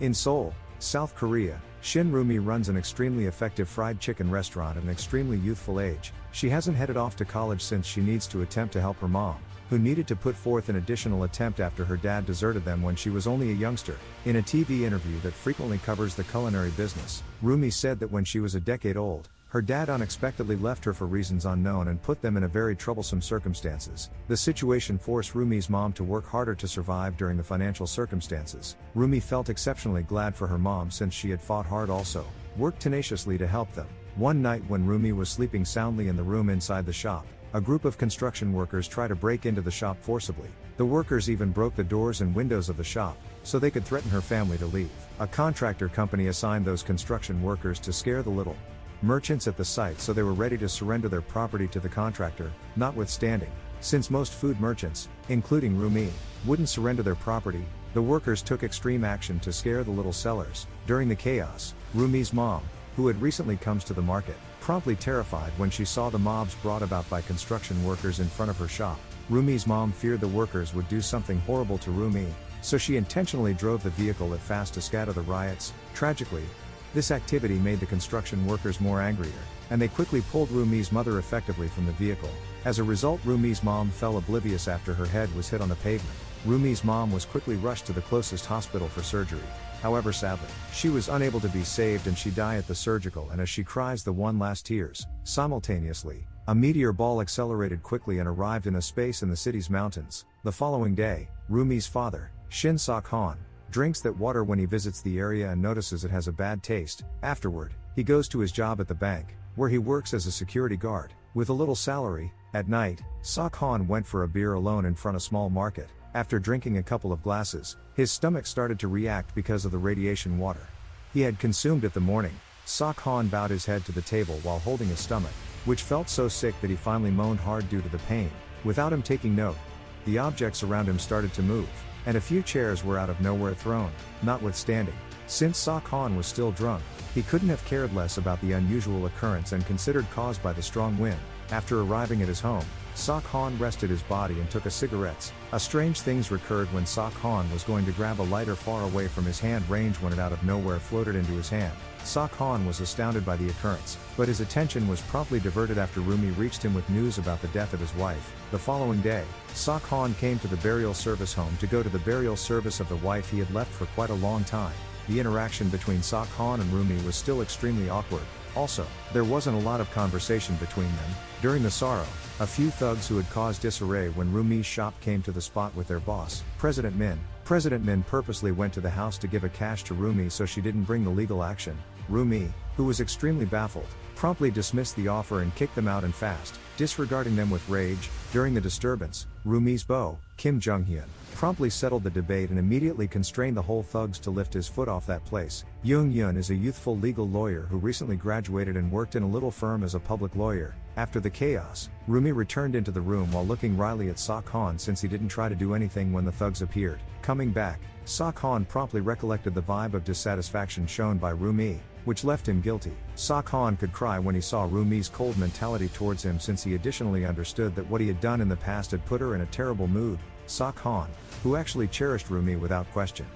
In Seoul, South Korea, Shin Rumi runs an extremely effective fried chicken restaurant at an extremely youthful age. She hasn't headed off to college since she needs to attempt to help her mom, who needed to put forth an additional attempt after her dad deserted them when she was only a youngster. In a TV interview that frequently covers the culinary business, Rumi said that when she was a decade old, her dad unexpectedly left her for reasons unknown and put them in a very troublesome circumstances. The situation forced Rumi's mom to work harder to survive during the financial circumstances. Rumi felt exceptionally glad for her mom since she had fought hard also, worked tenaciously to help them. One night when Rumi was sleeping soundly in the room inside the shop, a group of construction workers tried to break into the shop forcibly. The workers even broke the doors and windows of the shop, so they could threaten her family to leave. A contractor company assigned those construction workers to scare the little merchants at the site so they were ready to surrender their property to the contractor, notwithstanding. Since most food merchants, including Rumi, wouldn't surrender their property, the workers took extreme action to scare the little sellers. During the chaos, Rumi's mom, who had recently come to the market, promptly terrified when she saw the mobs brought about by construction workers in front of her shop. Rumi's mom feared the workers would do something horrible to Rumi, so she intentionally drove the vehicle at fast to scatter the riots. Tragically, this activity made the construction workers more angrier, and they quickly pulled Rumi's mother effectively from the vehicle. As a result, Rumi's mom fell oblivious after her head was hit on the pavement. Rumi's mom was quickly rushed to the closest hospital for surgery. However, sadly, she was unable to be saved and she died at the surgical. And as she cries the one last tears, simultaneously, a meteor ball accelerated quickly and arrived in a space in the city's mountains. The following day, Rumi's father, Shin Sok-han, drinks that water when he visits the area and notices it has a bad taste. Afterward, he goes to his job at the bank, where he works as a security guard, with a little salary. At night, Sok-han went for a beer alone in front of a small market. After drinking a couple of glasses, his stomach started to react because of the radiation water he had consumed at the morning. Sok-han bowed his head to the table while holding his stomach, which felt so sick that he finally moaned hard due to the pain. Without him taking note, the objects around him started to move, and a few chairs were out of nowhere thrown. Notwithstanding, since Sok-han was still drunk, he couldn't have cared less about the unusual occurrence and considered caused by the strong wind. After arriving at his home, Sok-han rested his body and took a cigarettes. A strange things recurred when Sok-han was going to grab a lighter far away from his hand range when it out of nowhere floated into his hand. Sok-han was astounded by the occurrence, but his attention was promptly diverted after Rumi reached him with news about the death of his wife. The following day, Sok-han came to the burial service home to go to the burial service of the wife he had left for quite a long time. The interaction between Sok-han and Rumi was still extremely awkward. Also, there wasn't a lot of conversation between them. During the sorrow, a few thugs who had caused disarray when Rumi's shop came to the spot with their boss, President Min. President Min purposely went to the house to give a cash to Rumi so she didn't bring the legal action. Rumi, who was extremely baffled, promptly dismissed the offer and kicked them out and fast, disregarding them with rage. During the disturbance, Rumi's beau, Kim Jung-hyun, promptly settled the debate and immediately constrained the whole thugs to lift his foot off that place. Jung-hyun is a youthful legal lawyer who recently graduated and worked in a little firm as a public lawyer. After the chaos, Rumi returned into the room while looking wryly at Sok-han since he didn't try to do anything when the thugs appeared. Coming back, Sok-han promptly recollected the vibe of dissatisfaction shown by Rumi, which left him guilty. Sok-han could cry when he saw Rumi's cold mentality towards him since he additionally understood that what he had done in the past had put her in a terrible mood. Sok-han, who actually cherished Rumi without question,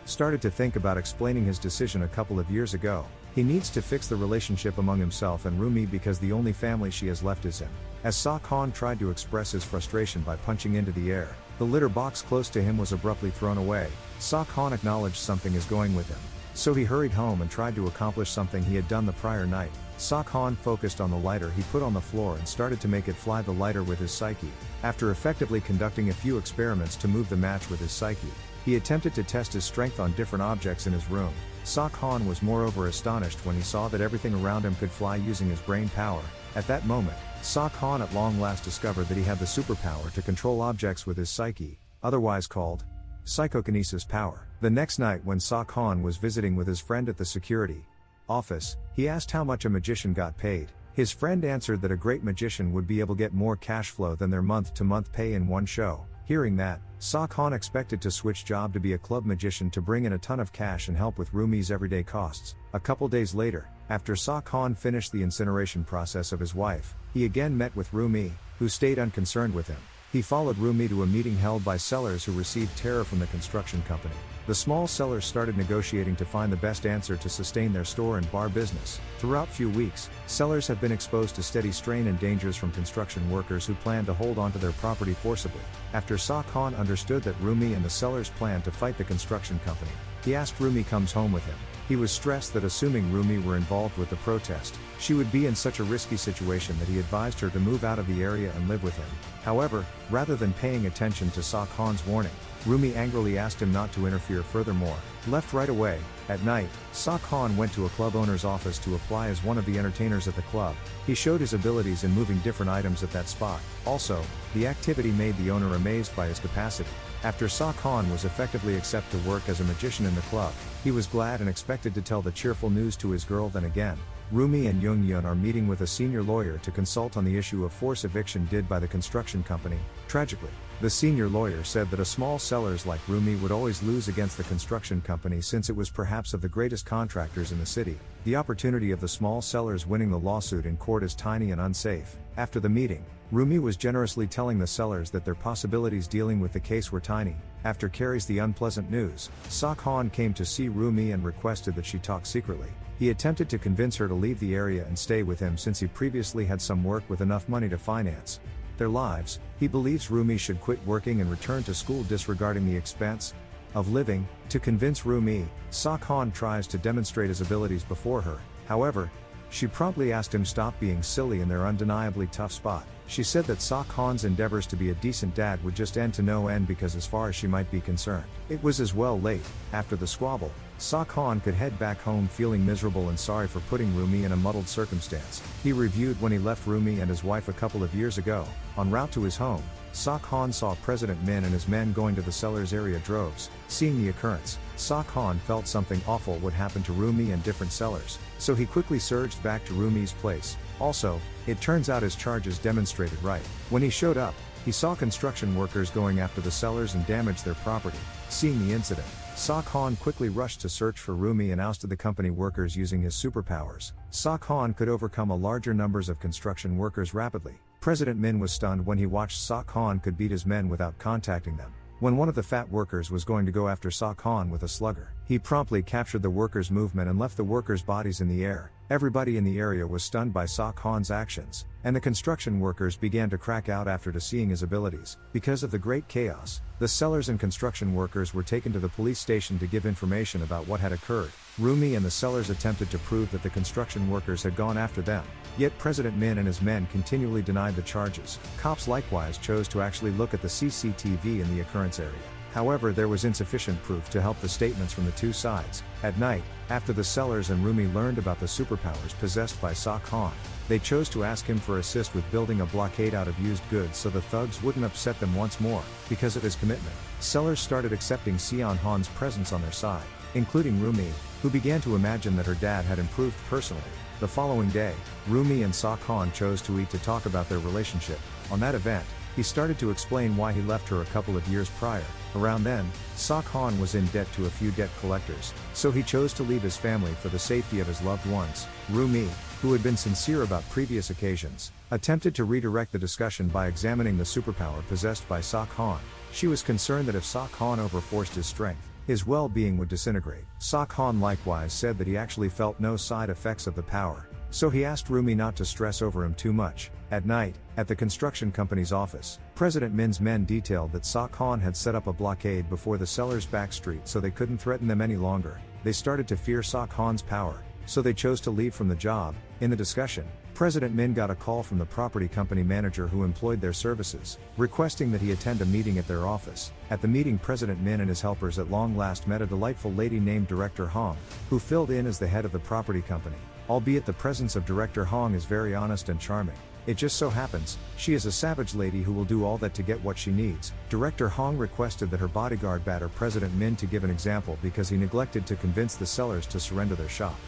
started to think about explaining his decision a couple of years ago. He needs to fix the relationship among himself and Rumi because the only family she has left is him. As Sok-han tried to express his frustration by punching into the air, the litter box close to him was abruptly thrown away. Sok-han acknowledged something is going with him, so he hurried home and tried to accomplish something he had done the prior night. Sok-han focused on the lighter he put on the floor and started to make it fly the lighter with his psyche. After effectively conducting a few experiments to move the match with his psyche, he attempted to test his strength on different objects in his room. Sok-han was moreover astonished when he saw that everything around him could fly using his brain power. At that moment, Sok-han at long last discovered that he had the superpower to control objects with his psyche, otherwise called psychokinesis power. The next night when Sok-han was visiting with his friend at the security office, he asked how much a magician got paid. His friend answered that a great magician would be able to get more cash flow than their month-to-month pay in one show. Hearing that, Sok-han expected to switch job to be a club magician to bring in a ton of cash and help with Rumi's everyday costs. A couple days later, after Sok-han finished the incineration process of his wife, he again met with Rumi, who stayed unconcerned with him. He followed Rumi to a meeting held by sellers who received terror from the construction company. The small sellers started negotiating to find the best answer to sustain their store and bar business. Throughout few weeks, sellers have been exposed to steady strain and dangers from construction workers who plan to hold onto their property forcibly. After Sa Khan understood that Rumi and the sellers planned to fight the construction company, he asked Rumi comes home with him. He was stressed that assuming Rumi were involved with the protest, she would be in such a risky situation that he advised her to move out of the area and live with him. However, rather than paying attention to Sa Khan's warning, Rumi angrily asked him not to interfere furthermore. Left right away, at night, Sa Khan went to a club owner's office to apply as one of the entertainers at the club. He showed his abilities in moving different items at that spot. Also, the activity made the owner amazed by his capacity. After Sa Khan was effectively accepted to work as a magician in the club, he was glad and expected to tell the cheerful news to his girl. Then again, Rumi and Jung Yun are meeting with a senior lawyer to consult on the issue of forced eviction did by the construction company. Tragically, the senior lawyer said that a small sellers like Rumi would always lose against the construction company since it was perhaps of the greatest contractors in the city. The opportunity of the small sellers winning the lawsuit in court is tiny and unsafe. After the meeting, Rumi was generously telling the sellers that their possibilities dealing with the case were tiny. After carries the unpleasant news, Sa Khan came to see Rumi and requested that she talk secretly. He attempted to convince her to leave the area and stay with him since he previously had some work with enough money to finance their lives. He believes Rumi should quit working and return to school disregarding the expense of living. To convince Rumi, Sa Khan tries to demonstrate his abilities before her. However, she promptly asked him stop being silly in their undeniably tough spot. She said that Sa Khan's endeavors to be a decent dad would just end to no end because as far as she might be concerned, it was as well late. After the squabble, Sa Khan could head back home feeling miserable and sorry for putting Rumi in a muddled circumstance. He reviewed when he left Rumi and his wife a couple of years ago. En route to his home, Sa Khan saw President Min and his men going to the sellers area droves. Seeing the occurrence, Sa Khan felt something awful would happen to Rumi and different sellers, so he quickly surged back to Rumi's place. Also, it turns out his charges demonstrated right. When he showed up, he saw construction workers going after the sellers and damaged their property. Seeing the incident, Sa Khan quickly rushed to search for Rumi and ousted the company workers using his superpowers. Sa Khan could overcome a larger numbers of construction workers rapidly. President Min was stunned when he watched Sa Khan could beat his men without contacting them. When one of the fat workers was going to go after Sa Khan with a slugger, he promptly captured the workers' movement and left the workers' bodies in the air. Everybody in the area was stunned by Sa Khan's actions, and the construction workers began to crack out after seeing his abilities. Because of the great chaos, the sellers and construction workers were taken to the police station to give information about what had occurred. Rumi and the sellers attempted to prove that the construction workers had gone after them, yet President Min and his men continually denied the charges. Cops likewise chose to actually look at the CCTV in the occurrence area. However, there was insufficient proof to help the statements from the two sides. At night, after the sellers and Rumi learned about the superpowers possessed by Sa Khan, they chose to ask him for assist with building a blockade out of used goods so the thugs wouldn't upset them once more. Because of his commitment, sellers started accepting Sion Han's presence on their side, including Rumi, who began to imagine that her dad had improved personally. The following day, Rumi and Sa Khan chose to eat to talk about their relationship. On that event, he started to explain why he left her a couple of years prior. Around then, Sa Khan was in debt to a few debt collectors, so he chose to leave his family for the safety of his loved ones. Rumi, who had been sincere about previous occasions, attempted to redirect the discussion by examining the superpower possessed by Sa Khan. She was concerned that if Sa Khan overforced his strength, his well-being would disintegrate. Sa Khan likewise said that he actually felt no side effects of the power, so he asked Rumi not to stress over him too much. At night, at the construction company's office, President Min's men detailed that Sa Khan had set up a blockade before the sellers' back street so they couldn't threaten them any longer. They started to fear Sa Khan's power, so they chose to leave from the job. In the discussion, President Min got a call from the property company manager who employed their services, requesting that he attend a meeting at their office. At the meeting, President Min and his helpers at long last met a delightful lady named Director Hong, who filled in as the head of the property company. Albeit the presence of Director Hong is very honest and charming, it just so happens, she is a savage lady who will do all that to get what she needs. Director Hong requested that her bodyguard batter President Min to give an example because he neglected to convince the sellers to surrender their shop.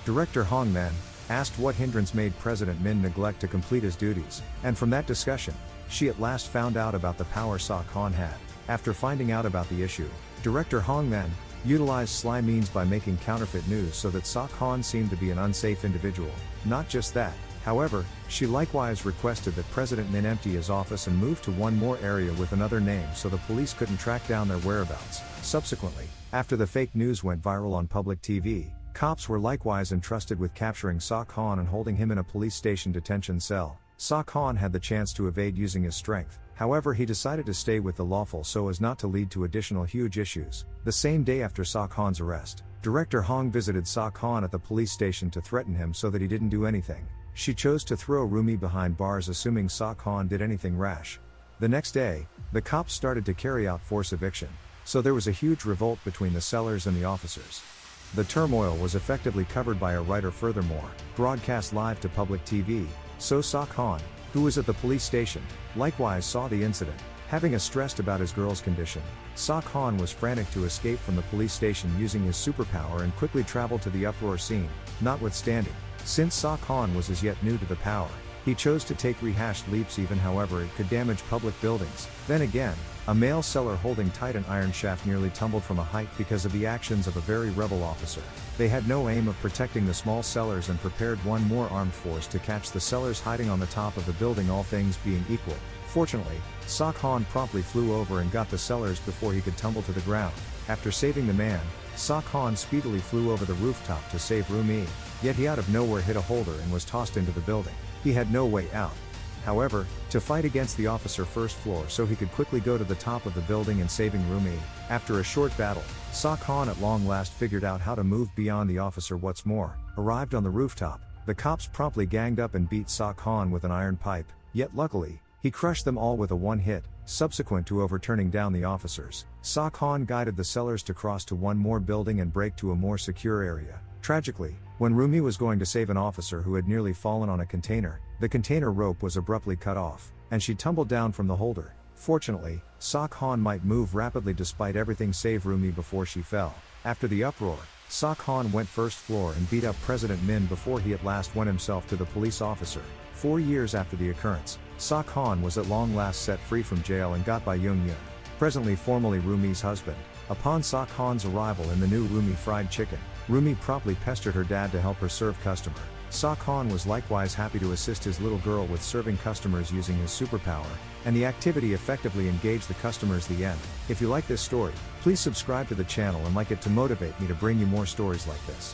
Director Hong then asked what hindrance made President Min neglect to complete his duties, and from that discussion, she at last found out about the power Sa Khan had. After finding out about the issue, Director Hong then utilized sly means by making counterfeit news so that Sa Khan seemed to be an unsafe individual. Not just that, However, she likewise requested that President Min empty his office and move to one more area with another name so the police couldn't track down their whereabouts. Subsequently, after the fake news went viral on public TV, cops were likewise entrusted with capturing Sa Khan and holding him in a police station detention cell. Sa Khan had the chance to evade using his strength, however he decided to stay with the lawful so as not to lead to additional huge issues. The same day after Sa Khan's arrest, Director Hong visited Sa Khan at the police station to threaten him so that he didn't do anything. She chose to throw Rumi behind bars assuming Sa Khan did anything rash. The next day, the cops started to carry out forced eviction, so there was a huge revolt between the sellers and the officers. The turmoil was effectively covered by a writer furthermore, broadcast live to public TV, so Sa Khan, who was at the police station, likewise saw the incident. Having stressed about his girl's condition, Sa Khan was frantic to escape from the police station using his superpower and quickly traveled to the uproar scene. Notwithstanding, since Sa Khan was as yet new to the power, he chose to take rehashed leaps even however it could damage public buildings. Then again, a male seller holding tight an iron shaft nearly tumbled from a height because of the actions of a very rebel officer. They had no aim of protecting the small sellers and prepared one more armed force to catch the sellers hiding on the top of the building, all things being equal. Fortunately, Sa Khan promptly flew over and got the sellers before he could tumble to the ground. After saving the man, Sa Khan speedily flew over the rooftop to save Rumi, yet he out of nowhere hit a holder and was tossed into the building. He had no way out, however, to fight against the officer first floor so he could quickly go to the top of the building and saving Rumi. After a short battle, Sa Khan at long last figured out how to move beyond the officer. What's more, arrived on the rooftop, the cops promptly ganged up and beat Sa Khan with an iron pipe, yet luckily, he crushed them all with a one hit. Subsequent to overturning down the officers, Sa Khan guided the sellers to cross to one more building and break to a more secure area. Tragically, when Rumi was going to save an officer who had nearly fallen on a container, the container rope was abruptly cut off, and she tumbled down from the holder. Fortunately, Sa Khan might move rapidly despite everything save Rumi before she fell. After the uproar, Sa Khan went first floor and beat up President Min before he at last went himself to the police officer. 4 years after the occurrence, Sa Khan was at long last set free from jail and got by Young Yun, presently formerly Rumi's husband. Upon Sa Khan's arrival in the new Rumi fried chicken, Rumi promptly pestered her dad to help her serve customer. Sa Khan was likewise happy to assist his little girl with serving customers using his superpower, and the activity effectively engaged the customers. The end. If you like this story, please subscribe to the channel and like it to motivate me to bring you more stories like this.